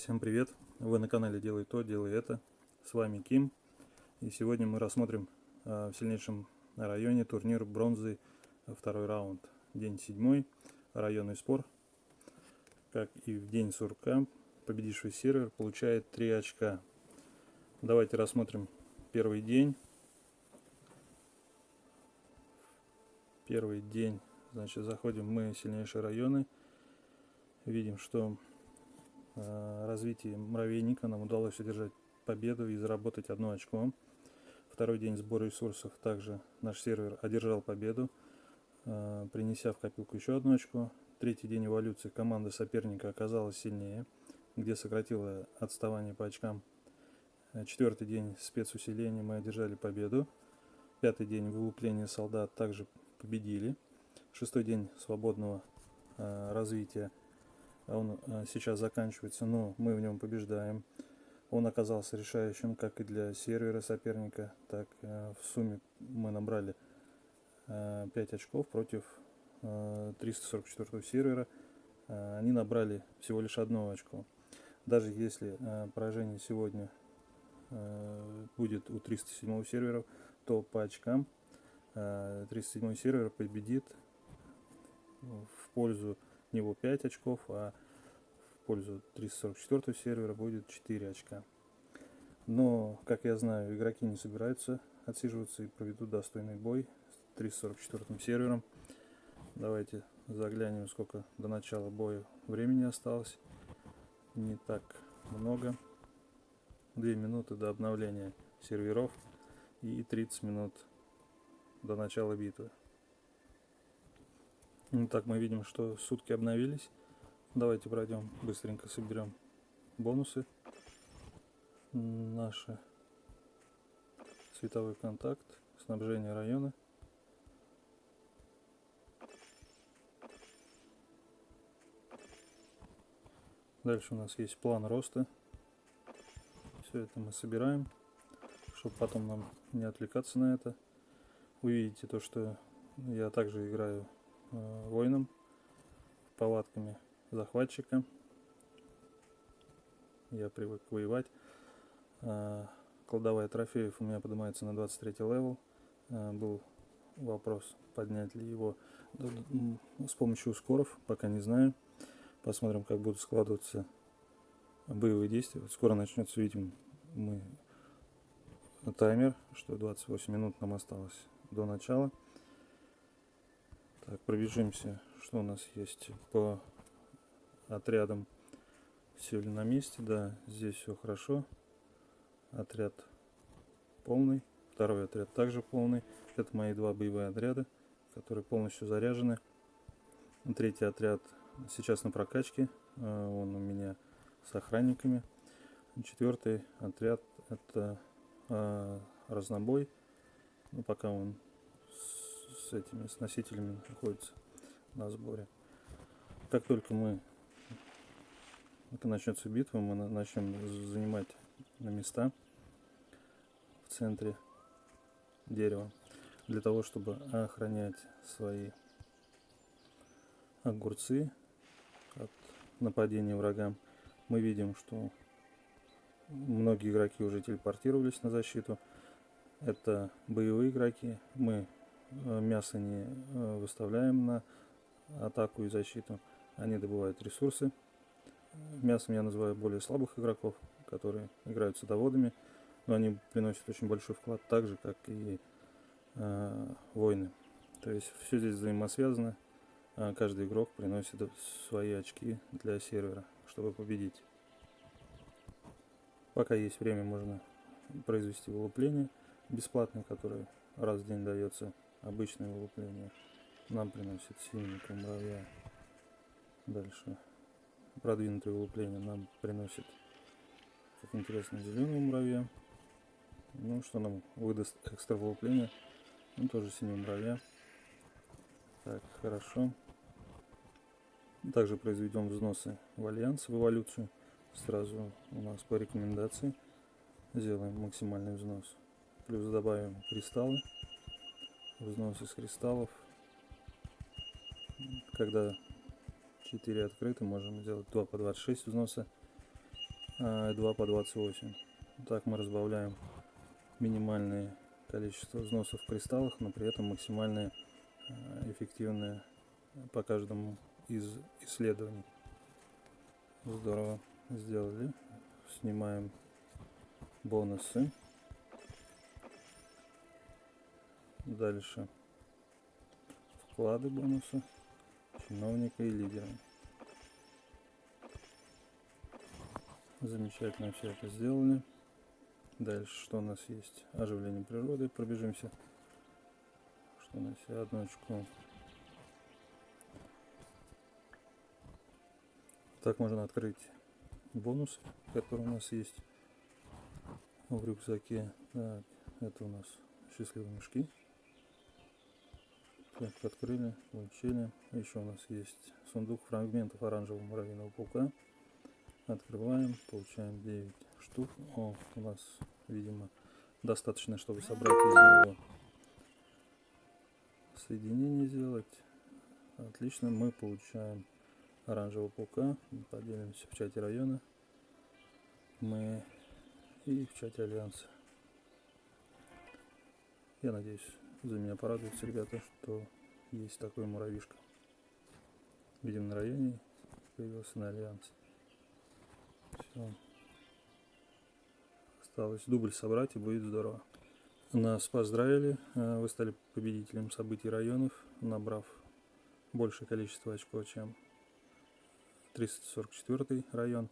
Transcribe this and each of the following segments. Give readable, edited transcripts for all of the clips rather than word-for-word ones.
Всем привет! Вы на канале Делай то, делай это. С вами Ким. И сегодня мы рассмотрим в сильнейшем районе турнир бронзы, второй раунд. День 7, районный спор. Как и в день сурка, победивший сервер получает 3 очка. Давайте рассмотрим первый день. Первый день, значит, заходим мы в сильнейшие районы. Видим, что развитие муравейника нам удалось одержать победу и заработать 1 очко. Второй день сбора ресурсов также наш сервер одержал победу, принеся в копилку еще 1 очко. Третий день эволюции команда соперника оказалась сильнее, где сократила отставание по очкам. Четвертый день спецусиления мы одержали победу. Пятый день вылупления солдат также победили. Шестой день свободного развития. Он сейчас заканчивается, но мы в нем побеждаем. Он оказался решающим как и для сервера соперника, так в сумме мы набрали 5 очков против 344 сервера. Они набрали всего лишь 1 очко. Даже если поражение сегодня будет у 307 сервера, то по очкам 307 сервер победит в пользу него 5 очков, а в пользу 344 сервера будет 4 очка. Но, как я знаю, игроки не собираются отсиживаться и проведут достойный бой с 344 сервером. Давайте заглянем, сколько до начала боя времени осталось. Не так много. 2 минуты до обновления серверов и 30 минут до начала битвы. Так мы видим, что сутки обновились. Давайте пройдем, быстренько соберем бонусы. Наши световой контакт, снабжение района. Дальше у нас есть план роста. Все это мы собираем, чтобы потом нам не отвлекаться на это. Вы видите то, что я также играю воином, повадками захватчика. Я привык воевать. Кладовая трофеев у меня поднимается на 23 левел. Был вопрос, поднять ли его с помощью ускоров, пока не знаю. Посмотрим, как будут складываться боевые действия. Скоро начнется, видим, мы таймер, что 28 минут нам осталось до начала. Так, пробежимся, что у нас есть по отрядам. Все ли на месте? Да, здесь все хорошо. Отряд полный. Второй отряд также полный. Это мои 2 боевые отряда, которые полностью заряжены. Третий отряд сейчас на прокачке. Он у меня с охранниками. Четвертый отряд это разнобой. Ну, пока он с носителями находится на сборе. Как только это начнется битва, мы начнем занимать места в центре дерева для того, чтобы охранять свои огурцы от нападения врага. Мы видим, что многие игроки уже телепортировались на защиту. Это боевые игроки. Мы мясо не выставляем на атаку и защиту. Они добывают ресурсы. Мясом я называю более слабых игроков, которые играют садоводами, но они приносят очень большой вклад, так же как и воины. То есть все здесь взаимосвязано. Каждый игрок приносит свои очки для сервера, чтобы победить. Пока есть время, можно произвести вылупление бесплатное, которое раз в день дается. Обычное вылупление нам приносит синенького муравья. Дальше продвинутое вылупление нам приносит, как интересно, зеленого муравья. Ну, что нам выдаст экстра вылупление? Ну, тоже синего муравья. Так, хорошо. Также произведем взносы в альянс, в эволюцию. Сразу у нас по рекомендации сделаем максимальный взнос. Плюс добавим кристаллы. Взнос из кристаллов. Когда 4 открыты, можем сделать 2 по 26 взноса. 2 по 28. Так мы разбавляем минимальное количество взносов в кристаллах, но при этом максимальное эффективное по каждому из исследований. Здорово сделали. Снимаем бонусы. Дальше вклады бонуса, чиновника и лидера. Замечательно все это сделали. Дальше что у нас есть? Оживление природы. Пробежимся. Что у нас есть? Одну очко. Так можно открыть бонусы, которые у нас есть в рюкзаке. Так, это у нас счастливые мешки. Так, открыли, получили. Еще у нас есть сундук фрагментов оранжевого муравьиного паука. Открываем, получаем 9 штук. О, у нас, видимо, достаточно, чтобы собрать из него соединение сделать. Отлично, мы получаем оранжевого паука. Поделимся в чате района. Мы и в чате альянса. Я надеюсь, за меня порадуются ребята, что есть такой муравьишка. Видим на районе, появился на альянсе. Все. Осталось дубль собрать, и будет здорово. Нас поздравили, вы стали победителем событий районов, набрав большее количество очков, чем 344 район.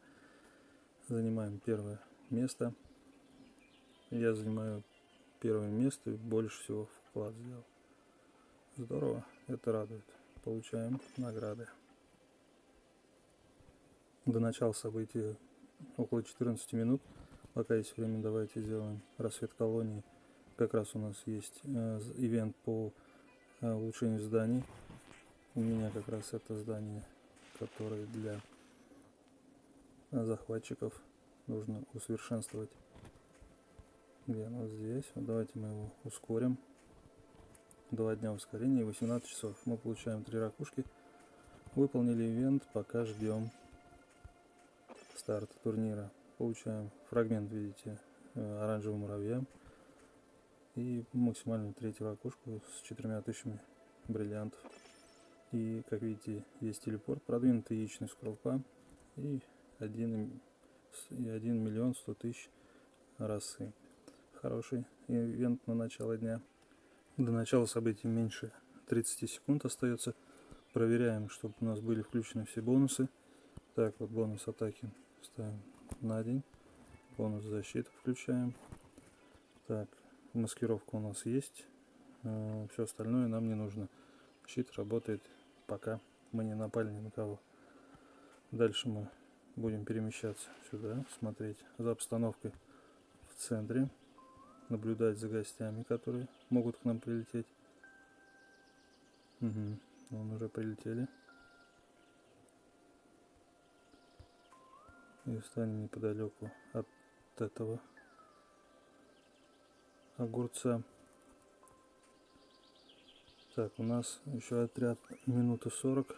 Занимаем первое место. Я занимаю первое место и больше всего вклад сделал. Здорово, это радует. Получаем награды. До начала события около 14 минут. Пока есть время, давайте сделаем рассвет колонии. Как раз у нас есть ивент по улучшению зданий. У меня как раз это здание, которое для захватчиков нужно усовершенствовать. Где оно? Здесь. Вот давайте мы его ускорим. 2 дня ускорения и 18 часов. Мы получаем 3 ракушки. Выполнили ивент, пока ждем старта турнира. Получаем фрагмент, видите, оранжевого муравья. И максимальную 3-ю ракушку с 4000 бриллиантов. И, как видите, есть телепорт, продвинутый яичный скорлупа и 1 миллион 100 тысяч расы. Хороший ивент на начало дня. До начала событий меньше 30 секунд остается. Проверяем, чтобы у нас были включены все бонусы. Так, вот бонус атаки ставим на день. Бонус защиты включаем. Так, маскировка у нас есть. Все остальное нам не нужно. Щит работает, пока мы не напали ни на кого. Дальше мы будем перемещаться сюда, смотреть за обстановкой в центре, наблюдать за гостями, которые могут к нам прилететь. Угу, вон уже прилетели. И встанем неподалеку от этого огурца. Так, у нас еще отряд минуты 40.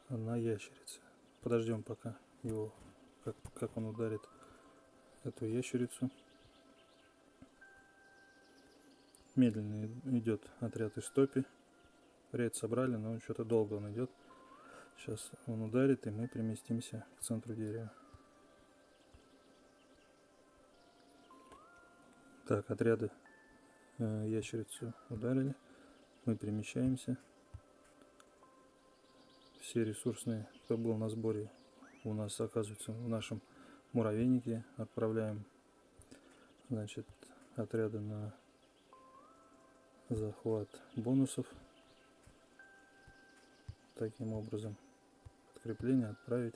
Одна ящерица. Подождем пока его, как он ударит эту ящерицу. Медленно идет отряд из топи. Рейд собрали, но что-то долго он идет. Сейчас он ударит, и мы переместимся к центру дерева. Так, отряды ящерицу ударили. Мы перемещаемся. Все ресурсные, кто был на сборе, у нас оказывается в нашем муравейнике. Отправляем, значит, отряды на захват бонусов. Таким образом, подкрепление отправить.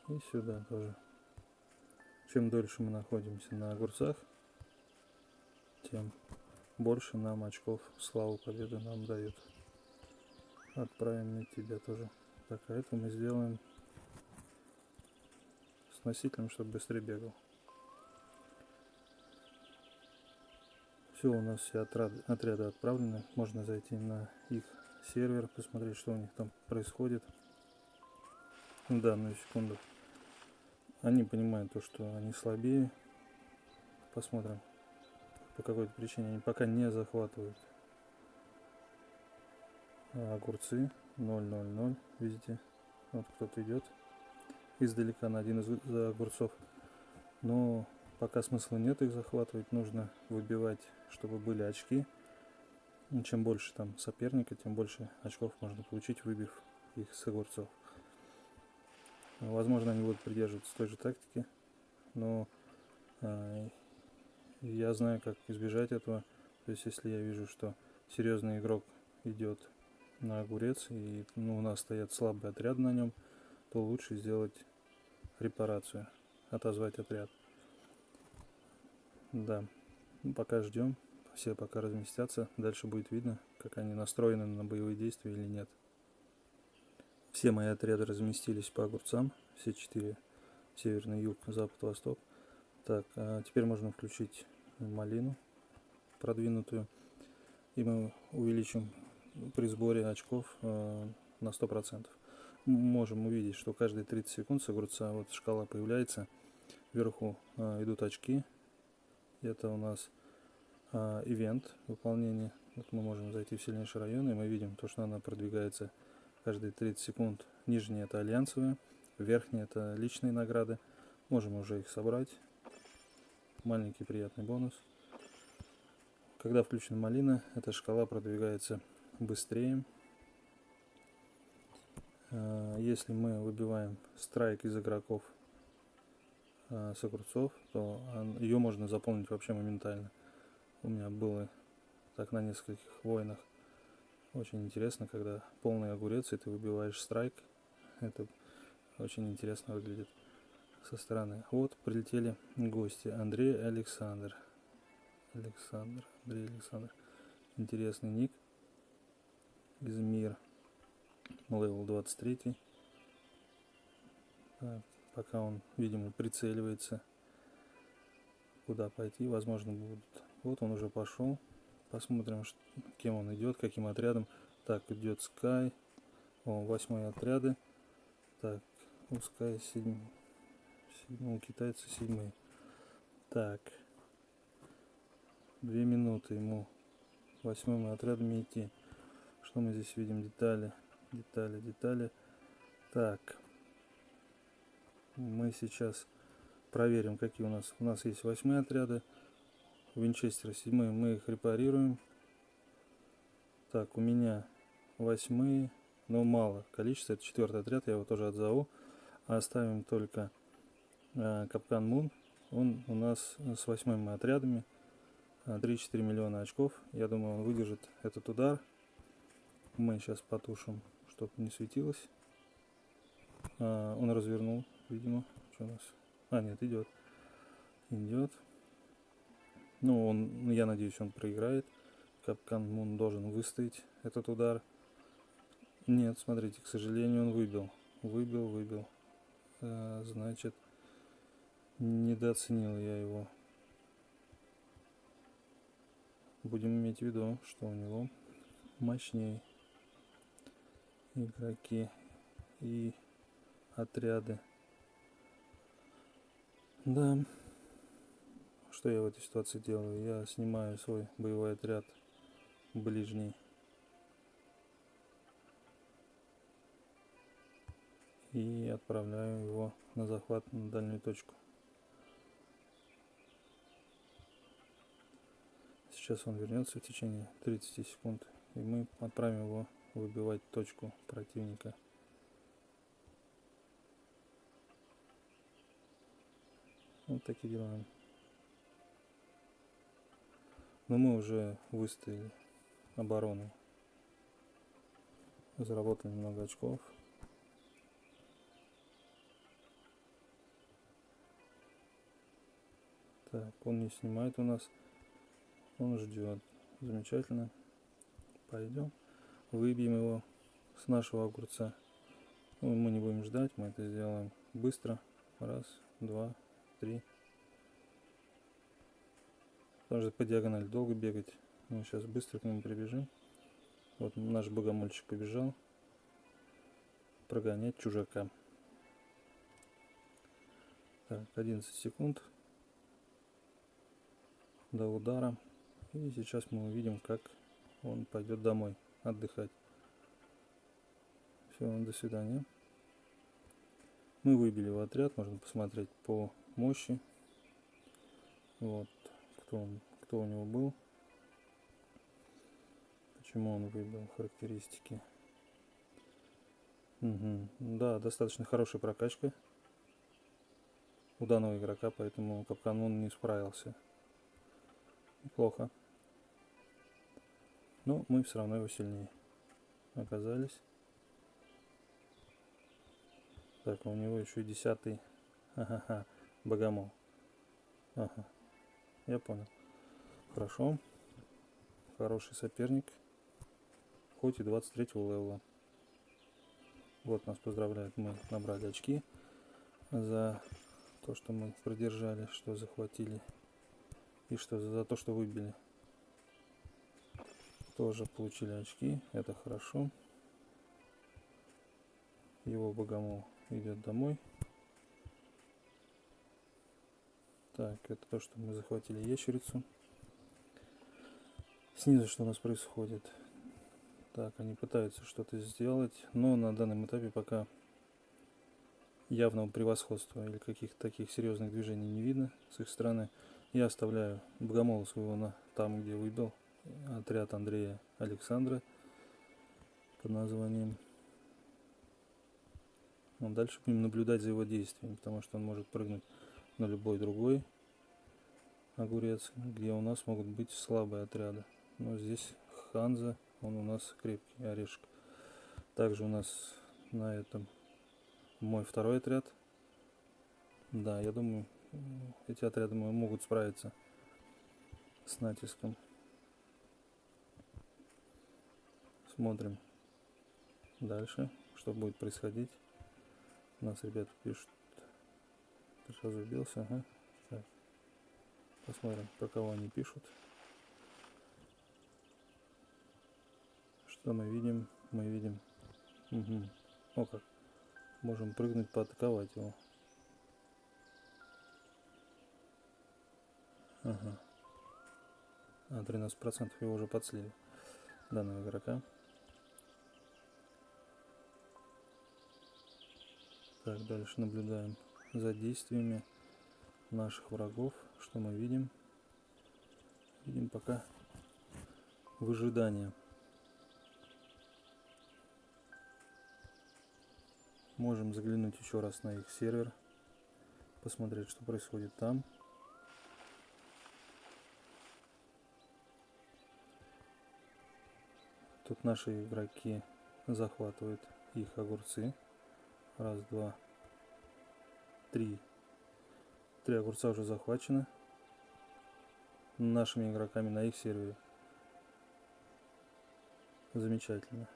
И сюда тоже. Чем дольше мы находимся на огурцах, тем больше нам очков славы победы нам дают. Отправим на тебя тоже. Так, а это мы сделаем с носителем, чтобы быстрее бегал. Все, у нас все отряды отправлены. Можно зайти на их сервер, посмотреть, что у них там происходит. в данную секунду. Они понимают то, что они слабее. Посмотрим, по какой-то причине они пока не захватывают огурцы. 0-0-0, видите, вот кто-то идет издалека на один из огурцов, но пока смысла нет их захватывать, нужно выбивать, чтобы были очки. Чем больше там соперника, тем больше очков можно получить, выбив их с огурцов. Возможно, они будут придерживаться той же тактики, но я знаю, как избежать этого. То есть, если я вижу, что серьезный игрок идет на огурец, и у нас стоят слабые отряды на нем, то лучше сделать репарацию, отозвать отряд. Да, пока ждем, все пока разместятся, дальше будет видно, как они настроены на боевые действия или нет. Все мои отряды разместились по огурцам, все 4: северный, юг, запад, восток. Так, теперь можно включить малину продвинутую, и мы увеличим при сборе очков на 100%. Можем увидеть, что каждые 30 секунд с огурца вот шкала появляется, вверху идут очки. Это у нас ивент выполнение. Вот мы можем зайти в сильнейший район, и мы видим то, что она продвигается каждые 30 секунд. Нижние это альянсовые, верхние это личные награды. Можем уже их собрать. Маленький приятный бонус. Когда включена малина, эта шкала продвигается быстрее. Если мы выбиваем страйк из игроков с огурцов, то ее можно заполнить вообще моментально. У меня было так на нескольких войнах. Очень интересно, когда полный огурец, и ты выбиваешь страйк. Это очень интересно выглядит со стороны. Вот прилетели гости. Андрей и Александр. Андрей Александр. Интересный ник. Измир. Левел 23. Так, пока он, видимо, прицеливается, куда пойти. Возможно, будут. Вот он уже пошел. Посмотрим, кем он идет, каким отрядом. Так, идет Sky. 8 отряды. Так, у Sky 7. У китайца 7. Так. 2 минуты ему 8 отрядами идти. Что мы здесь видим? Детали. Так. Мы сейчас проверим, какие у нас. У нас есть 8 отряды. Винчестер 7, мы их репарируем. Так, у меня 8, но мало количество. Это 4 отряд, я его тоже отзову. А оставим только Капкан Мун. Он у нас с 8 отрядами. 3-4 миллиона очков. Я думаю, он выдержит этот удар. Мы сейчас потушим, чтобы не светилось. Он развернул, видимо. Что у нас? Нет, идет. Ну, я надеюсь, он проиграет. Капкан Мун должен выстоять этот удар. Нет, смотрите, к сожалению, он выбил. Значит, недооценил я его. Будем иметь в виду, что у него мощнее игроки и отряды. Да. Что я в этой ситуации делаю? Я снимаю свой боевой отряд ближний и отправляю его на захват на дальнюю точку. Сейчас он вернется в течение 30 секунд, и мы отправим его выбивать точку противника. Вот такие дела. Но мы уже выстояли оборону. Заработали много очков. Так, он не снимает у нас. Он ждет. Замечательно. Пойдем. Выбьем его с нашего огурца. Мы не будем ждать. Мы это сделаем быстро. 1, 2, 3. Потому что по диагонали долго бегать. Мы сейчас быстро к нему прибежим. Вот наш богомольчик побежал прогонять чужака. Так, 11 секунд до удара. И сейчас мы увидим, как он пойдет домой отдыхать. Все, до свидания. Мы выбили в отряд, можно посмотреть по мощи. Вот, кто у него был. Почему он выбил характеристики. Угу. Да, достаточно хорошая прокачка у данного игрока, поэтому капкан он не справился. Неплохо. Но мы все равно его сильнее оказались. Так, у него еще и 10-й. Ага, богомол. Ага, я понял. Хорошо. Хороший соперник. Хоть и 23-го левела. Вот, нас поздравляют. Мы набрали очки за то, что мы продержали, что захватили. И что за то, что выбили. Тоже получили очки. Это хорошо. Его богомол идет домой. Так, это то, что мы захватили ящерицу. Снизу что у нас происходит? Так, они пытаются что-то сделать, но на данном этапе пока явного превосходства или каких-то таких серьезных движений не видно с их стороны. Я оставляю богомола своего там, где выбил отряд Андрея Александра под названием. Но дальше будем наблюдать за его действиями, потому что он может прыгнуть на любой другой огурец, где у нас могут быть слабые отряды. Но здесь Ханза, он у нас крепкий орешек. Также у нас на этом мой второй отряд. Да, я думаю, эти отряды могут справиться с натиском. Смотрим дальше, что будет происходить. У нас ребята пишут. Сейчас убился, ага. Так. Посмотрим, про кого они пишут. Что мы видим? Мы видим. Угу. О как. Можем прыгнуть, поатаковать его. Ага. 13% его уже подслили. Данного игрока. Так, дальше наблюдаем за действиями наших врагов. Что мы видим? Видим пока выжидание. Можем заглянуть еще раз на их сервер, посмотреть, что происходит там. Тут наши игроки захватывают их огурцы. Раз, два, три. 3 огурца уже захвачено нашими игроками на их сервере. Замечательно.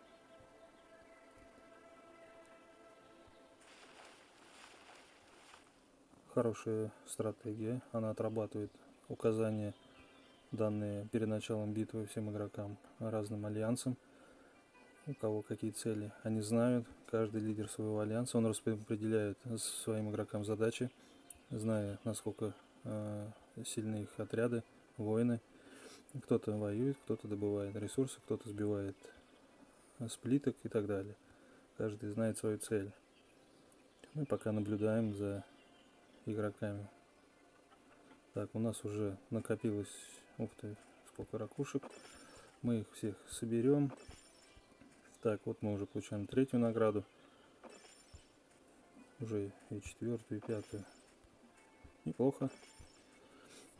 Хорошая стратегия. Она отрабатывает указания, данные перед началом битвы всем игрокам, разным альянсам. У кого какие цели, они знают. Каждый лидер своего альянса, он распределяет своим игрокам задачи, зная, насколько сильны их отряды, воины. Кто-то воюет, кто-то добывает ресурсы, кто-то сбивает сплиток и так далее. Каждый знает свою цель. Мы пока наблюдаем за игроками. Так, у нас уже накопилось, ух ты, сколько ракушек. Мы их всех соберем. Так, вот мы уже получаем 3-ю награду. Уже и 4-ю, и 5-ю. Неплохо.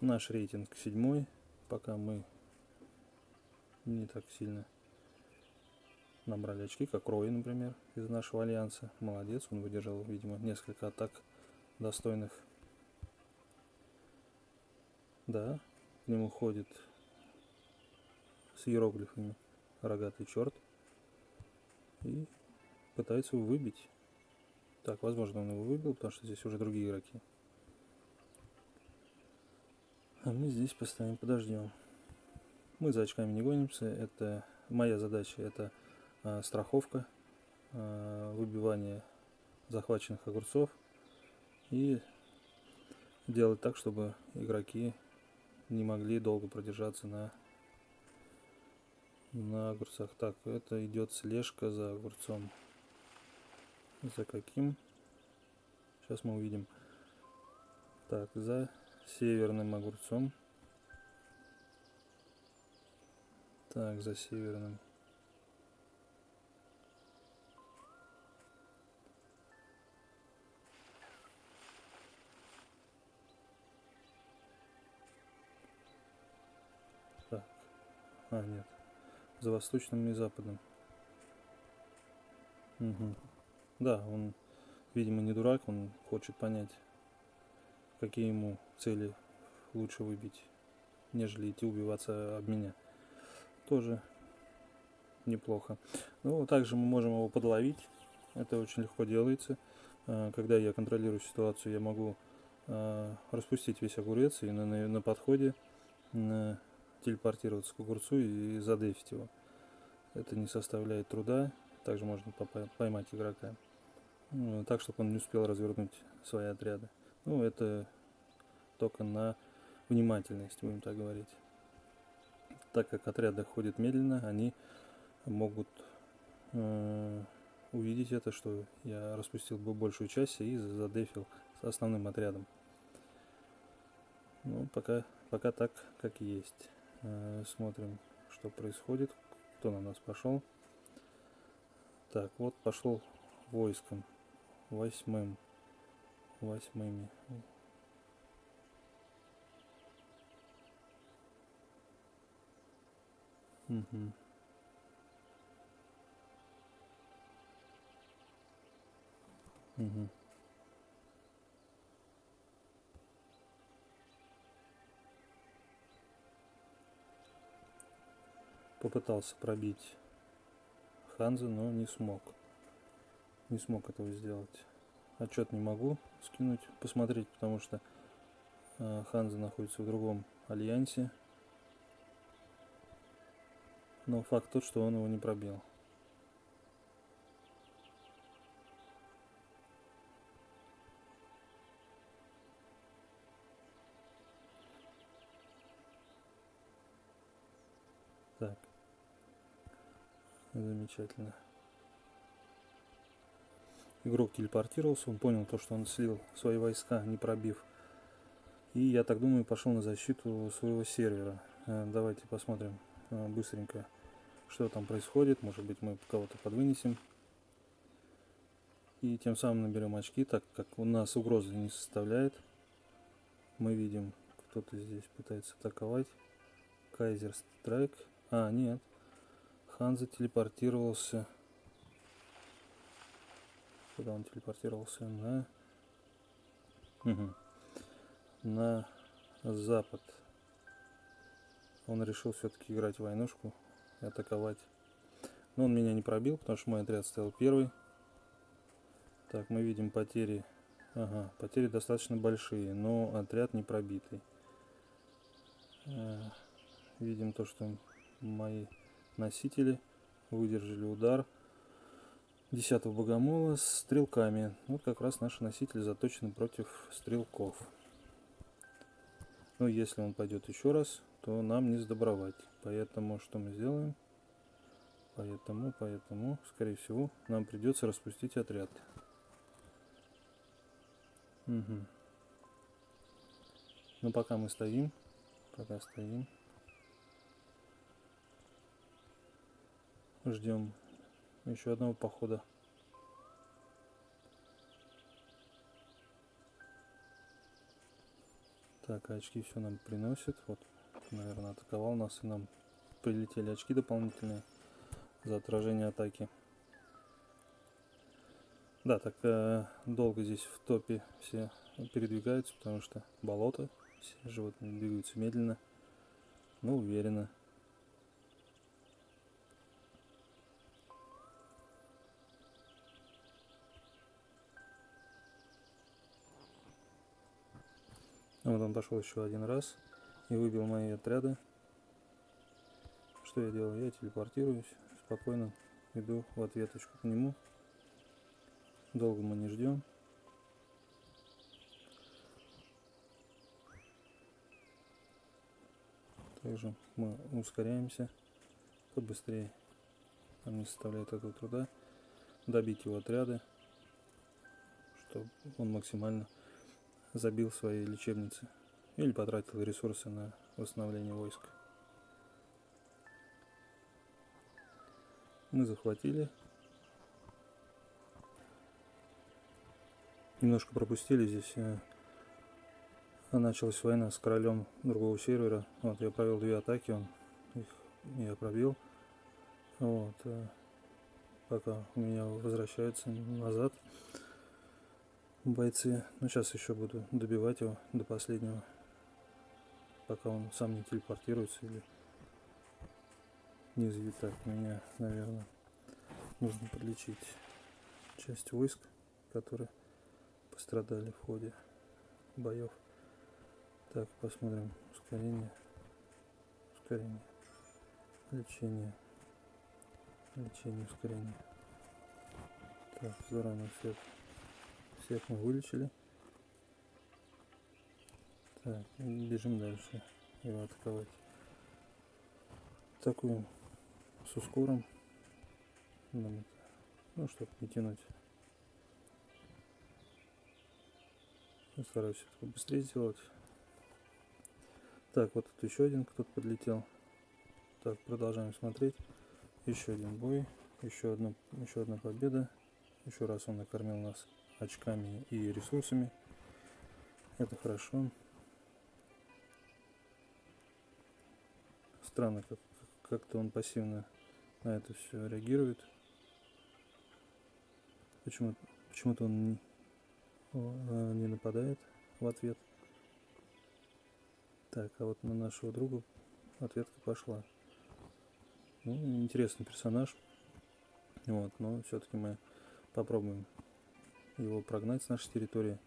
Наш рейтинг 7-й. Пока мы не так сильно набрали очки, как Рой, например, из нашего альянса. Молодец, он выдержал, видимо, несколько атак достойных. Да, к нему ходит с иероглифами рогатый черт и пытается его выбить. Так, возможно, он его выбил, потому что здесь уже другие игроки. А мы здесь постоим, подождем. Мы за очками не гонимся. Это моя задача, это страховка, выбивание захваченных огурцов и делать так, чтобы игроки не могли долго продержаться на огурцах. Так, это идет слежка за огурцом. За каким? Сейчас мы увидим. Так, за северным огурцом. Так, за северным. Так. Нет. За восточным и западным. Угу. Да, он, видимо, не дурак, он хочет понять, какие ему цели лучше выбить, нежели идти убиваться об меня. Тоже неплохо. Ну, также мы можем его подловить. Это очень легко делается. Когда я контролирую ситуацию, я могу распустить весь огурец и на подходе телепортироваться к огурцу и задефить его. Это не составляет труда. Также можно поймать игрока так, чтобы он не успел развернуть свои отряды. Ну, это только на внимательность, будем так говорить. Так как отряды ходят медленно, они могут увидеть это, что я распустил бы большую часть и задефил с основным отрядом. Ну, пока так, как есть. Смотрим, что происходит, кто на нас пошел. Так, вот пошел войском, восьмыми. Угу. Угу. Попытался пробить Ханза, но не смог. Не смог этого сделать. Отчет не могу скинуть, посмотреть, потому что Ханза находится в другом альянсе. Но факт тот, что он его не пробил. Так. Замечательно. Игрок телепортировался, он понял то, что он слил свои войска, не пробив. И, я так думаю, пошел на защиту своего сервера. Давайте посмотрим быстренько, что там происходит. Может быть, мы кого-то подвынесем. И тем самым наберем очки, так как у нас угрозы не составляет. Мы видим, кто-то здесь пытается атаковать. Кайзер Страйк. Нет. Ханза телепортировался. Куда он телепортировался? На запад. Он решил все-таки играть в войнушку и атаковать. Но он меня не пробил, потому что мой отряд стоял первый. Так, мы видим потери. Потери достаточно большие, но отряд не пробитый. Видим то, что мои носители выдержали удар 10-го богомола с стрелками. Вот как раз наши носители заточены против стрелков. Но если он пойдет еще раз, то нам не сдобровать. Поэтому что мы сделаем? Поэтому, скорее всего, нам придется распустить отряд. Угу. Но пока мы стоим, ждем еще одного похода. Так, очки все нам приносят. Вот, наверное, атаковал нас, и нам прилетели очки дополнительные за отражение атаки. Да, так долго здесь в топе все передвигаются, потому что болото, все животные двигаются медленно, но уверенно. Вот он пошел еще один раз и выбил мои отряды. Что я делаю? Я телепортируюсь, спокойно иду в ответочку к нему. Долго мы не ждем. Также мы ускоряемся побыстрее. Нам не составляет этого труда добить его отряды, чтобы он максимально забил свои лечебницы или потратил ресурсы на восстановление войск. Мы захватили. Немножко пропустили здесь. Началась война с королем другого сервера. Вот, я провел 2 атаки, их я пробил. Вот, пока у меня возвращаются назад бойцы. Но сейчас еще буду добивать его до последнего, пока он сам не телепортируется или не заедет. Так, меня, наверное, нужно подлечить часть войск, которые пострадали в ходе боев. Так, посмотрим. Ускорение. Лечение, ускорение. Так, здорово, всех мы вылечили. Так, бежим дальше его атаковать. Атакуем с ускором. Ну, чтобы не тянуть. Стараюсь это быстрее сделать. Так, вот тут еще один кто-то подлетел. Так, продолжаем смотреть. Еще один бой, еще одна победа. Еще раз он накормил нас очками и ресурсами. Это хорошо. Странно, как-то он пассивно на это все реагирует. Почему-то он не нападает в ответ. Так, а вот на нашего друга ответка пошла. Ну, интересный персонаж. Вот, но все-таки мы попробуем его прогнать с нашей территории.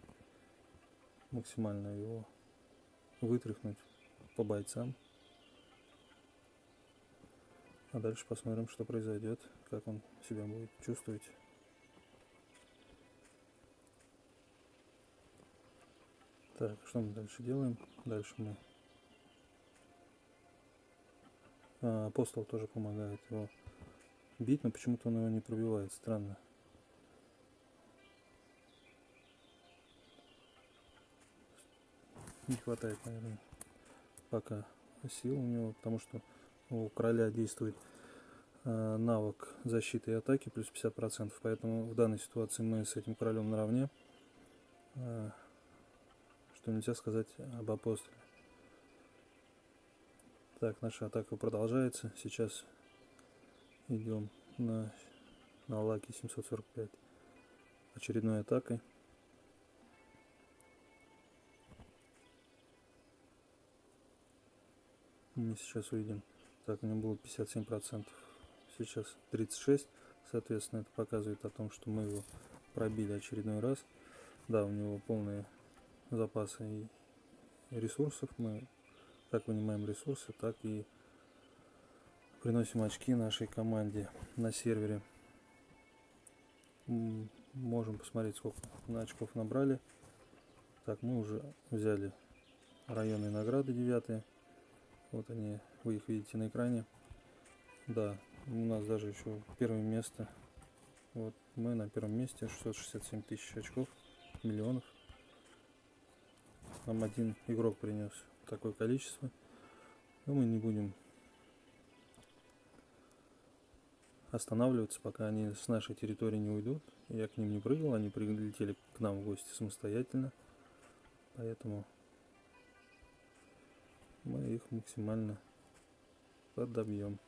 Максимально его вытряхнуть по бойцам. А дальше посмотрим, что произойдет, как он себя будет чувствовать. Так, что мы дальше делаем? Дальше мы... Апостол тоже помогает его бить, но почему-то он его не пробивает. Странно. Не хватает, наверное, пока сил у него, потому что у короля действует навык защиты и атаки плюс 50%, поэтому в данной ситуации мы с этим королем наравне, что нельзя сказать об апостоле. Так, наша атака продолжается. Сейчас идем на Лаки 745 очередной атакой. Мы сейчас увидим. Так, у него было 57%. Сейчас 36%. Соответственно, это показывает о том, что мы его пробили очередной раз. Да, у него полные запасы и ресурсов. Мы как вынимаем ресурсы, так и приносим очки нашей команде на сервере. Можем посмотреть, сколько на очков набрали. Так, мы уже взяли районные награды 9. Вот они, вы их видите на экране. Да, у нас даже еще первое место. Вот мы на первом месте, 667 тысяч очков, миллионов. Нам один игрок принес такое количество. Но мы не будем останавливаться, пока они с нашей территории не уйдут. Я к ним не прыгал, они прилетели к нам в гости самостоятельно. Поэтому мы их максимально подобьем.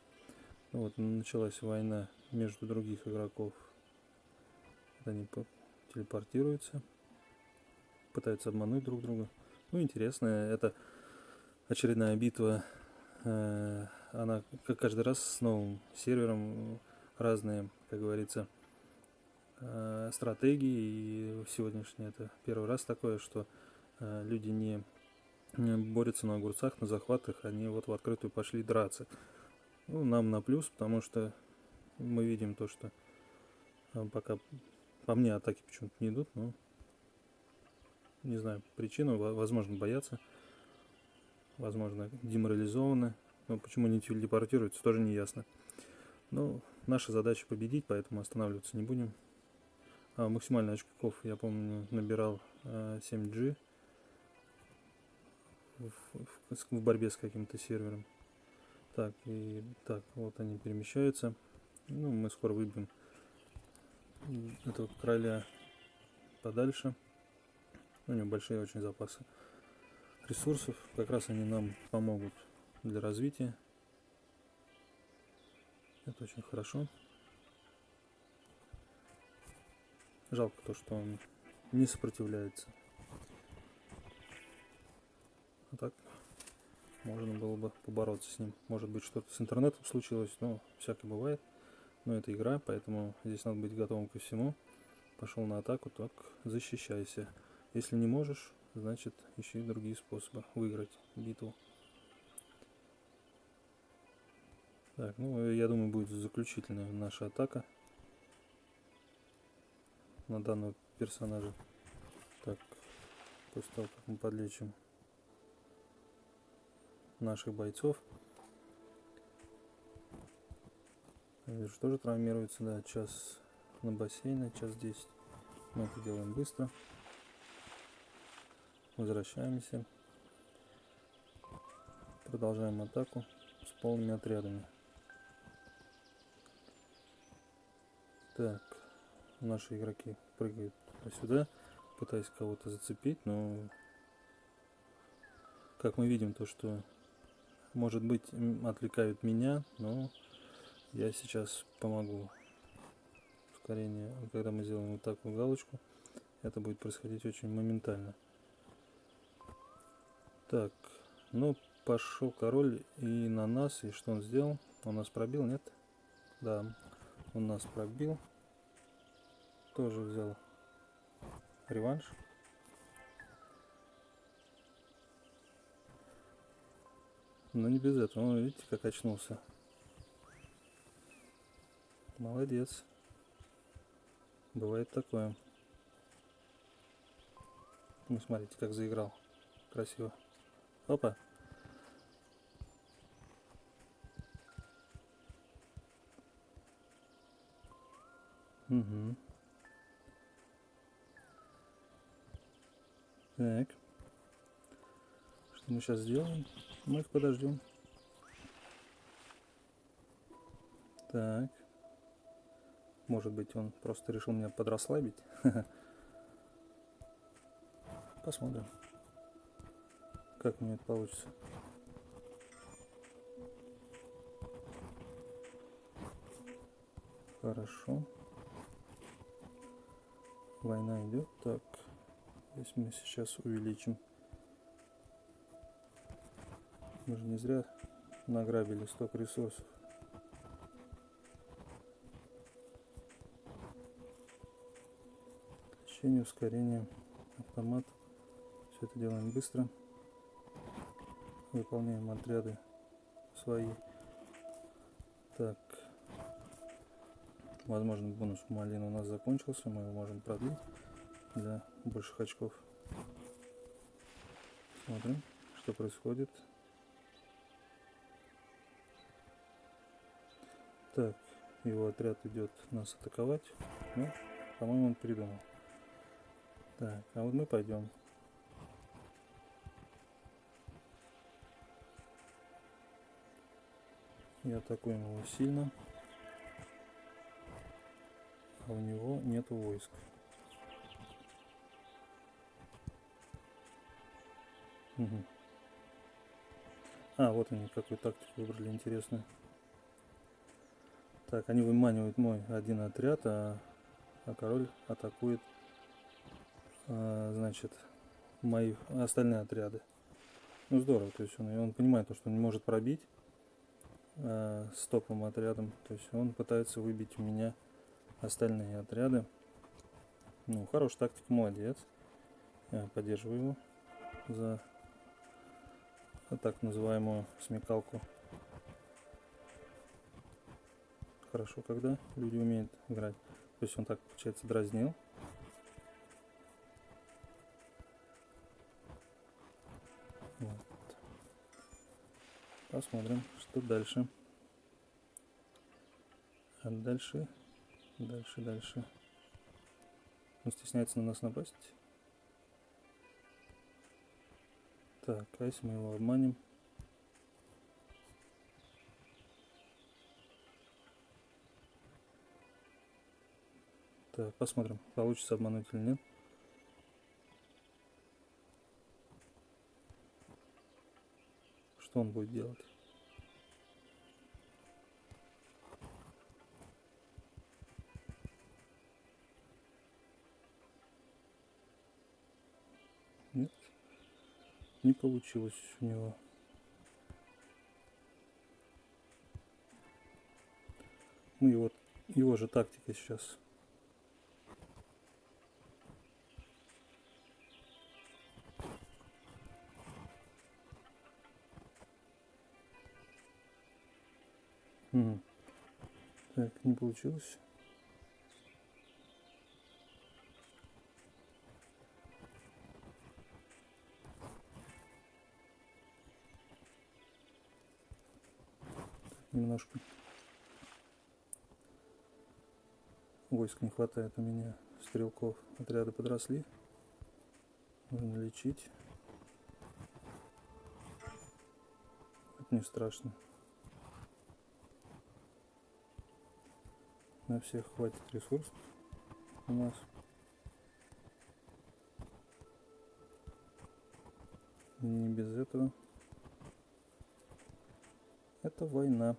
Ну вот началась война между других игроков. Они телепортируются, пытаются обмануть друг друга. Ну, интересно, это очередная битва. Она как каждый раз с новым сервером, разные, как говорится, стратегии. И сегодняшний это первый раз такое, что люди не борются на огурцах, на захватах, они вот в открытую пошли драться. Ну, нам на плюс, потому что мы видим то, что пока по мне атаки почему-то не идут, но не знаю причину, возможно, боятся. возможно, деморализованы. Но почему не телепортируются, тоже не ясно. Но наша задача победить, поэтому останавливаться не будем. Максимально очков, я помню, набирал 7G в борьбе с каким-то сервером. Так, вот они перемещаются. Ну, мы скоро выбьем этого короля подальше. У него большие очень запасы ресурсов. Как раз они нам помогут для развития. Это очень хорошо. Жалко то, что он не сопротивляется. А так можно было бы побороться с ним. Может быть, что-то с интернетом случилось, но всякое бывает. Но это игра, поэтому здесь надо быть готовым ко всему. Пошел на атаку, так защищайся. Если не можешь, значит ищи другие способы выиграть битву. Так, ну я думаю, будет заключительная наша атака на данного персонажа. Так, после того, как мы подлечим наших бойцов. Я вижу, тоже травмируется, да, час на бассейне, час 10. Мы это делаем быстро. Возвращаемся. Продолжаем атаку с полными отрядами. Так, наши игроки прыгают сюда, пытаясь кого-то зацепить, но как мы видим, то что может быть отвлекают меня, но я сейчас помогу. Ускорение, когда мы сделаем вот такую галочку, это будет происходить очень моментально. Так, ну пошел король и на нас, и что он сделал? Он нас пробил, нет? Да, он нас пробил. Тоже взял реванш. Но не без этого. Он, видите, как очнулся. Молодец. Бывает такое. Ну, смотрите, как заиграл. Красиво. Опа. Угу. Так. Что мы сейчас сделаем? Мы их подождем. Так. Может быть, он просто решил меня подрасслабить. Посмотрим, как у меня это получится. Хорошо. Война идет. Так. Здесь мы сейчас увеличим. Мы же не зря награбили столько ресурсов. Отличение, ускорение, автомат. Все это делаем быстро. Выполняем отряды свои. Так. Возможно, бонус малина у нас закончился. Мы его можем продлить для больших очков. Смотрим, что происходит. Так, его отряд идет нас атаковать. Ну, по-моему, он передумал. Так, а вот мы пойдем. И атакуем его сильно. А у него нету войск. Угу. Вот они какую тактику выбрали интересную. Так, они выманивают мой один отряд, а король атакует, значит, мои остальные отряды. Ну здорово, то есть он понимает, что он не может пробить с топовым отрядом. То есть он пытается выбить у меня остальные отряды. Ну, хорошая тактика, молодец. Я поддерживаю его за так называемую смекалку. Хорошо, когда люди умеют играть. То есть он так, получается, дразнил. Вот. Посмотрим, что дальше. А дальше. Он стесняется на нас напасть. Так, а если мы его обманем? Так, посмотрим, получится обмануть или нет. Что он будет делать? Нет, не получилось у него. Мы его же тактика сейчас. Так, не получилось. Немножко войск не хватает у меня, стрелков. Отряды подросли. Нужно лечить. Это не страшно. На всех хватит ресурсов у нас. Не без этого. Это война.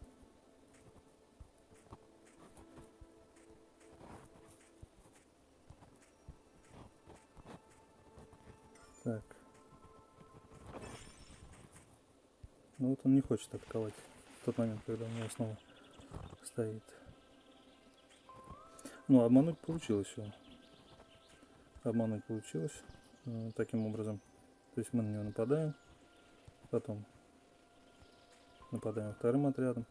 Так. Ну вот он не хочет атаковать в тот момент, когда у него снова стоит. Ну, обмануть получилось его. Обмануть получилось. Таким образом. То есть мы на него нападаем. Потом нападаем вторым отрядом.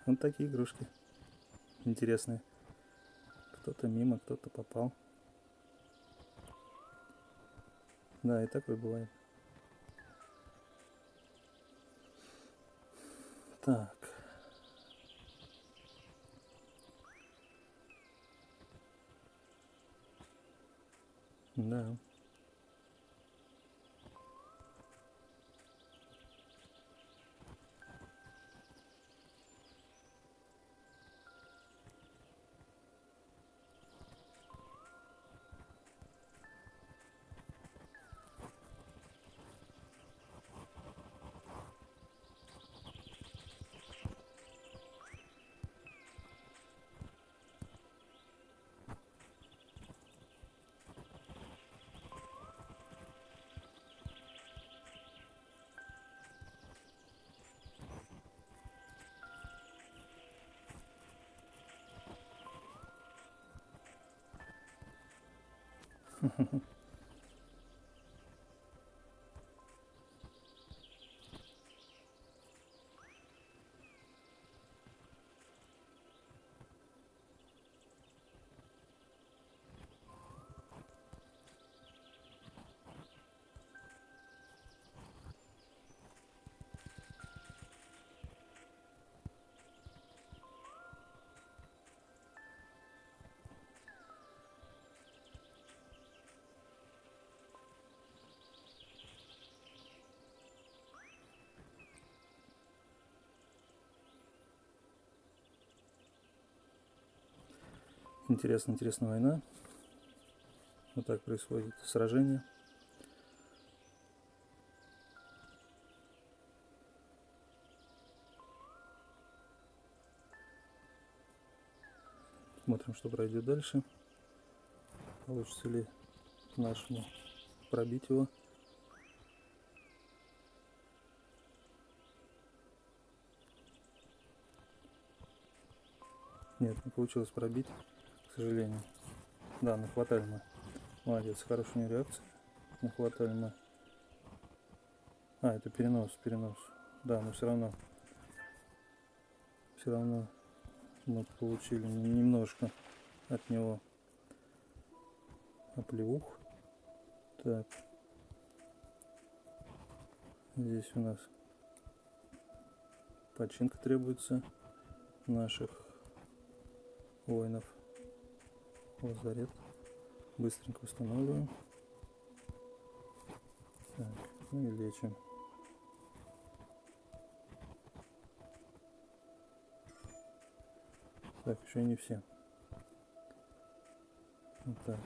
Вот такие игрушки интересные. Кто-то мимо, кто-то попал. Да, и такое бывает. Так. Да. Интересная война. Вот так происходит сражение. Смотрим, что пройдет дальше. Получится ли нашему пробить его. Нет, не получилось пробить, к сожалению. Да, нахватали мы. Молодец, хорошая реакция. нахватали мы. А, это перенос. Да, но все равно мы получили немножко от него оплеух. Так, здесь у нас починка требуется наших воинов. Лазарет. Быстренько устанавливаем. Так, ну и лечим. Так, еще не все. Вот так.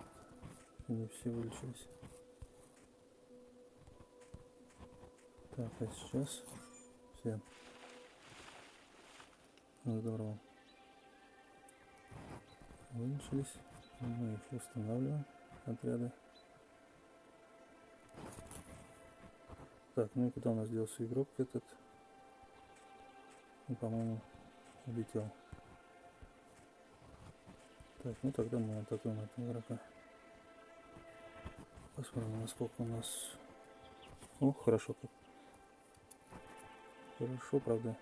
Не все вылечились. Так, а сейчас все. Здорово. Вылечились. Мы их устанавливаем. Отряды. Так, ну и куда у нас делся игрок этот? Ну, по-моему, улетел. Так, ну тогда мы атакуем этого игрока. Посмотрим, насколько у нас... О, хорошо как. Хорошо, правда.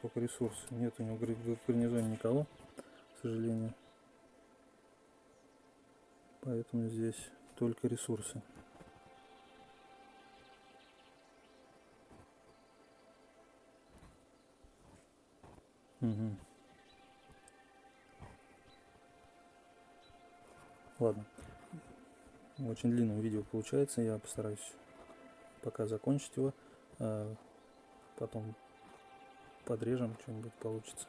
Только ресурсы. Нет у него в гарнизоне никого, к сожалению. Поэтому здесь только ресурсы. Угу. Ладно. Очень длинное видео получается. Я постараюсь пока закончить его. Потом подрежем, что-нибудь получится.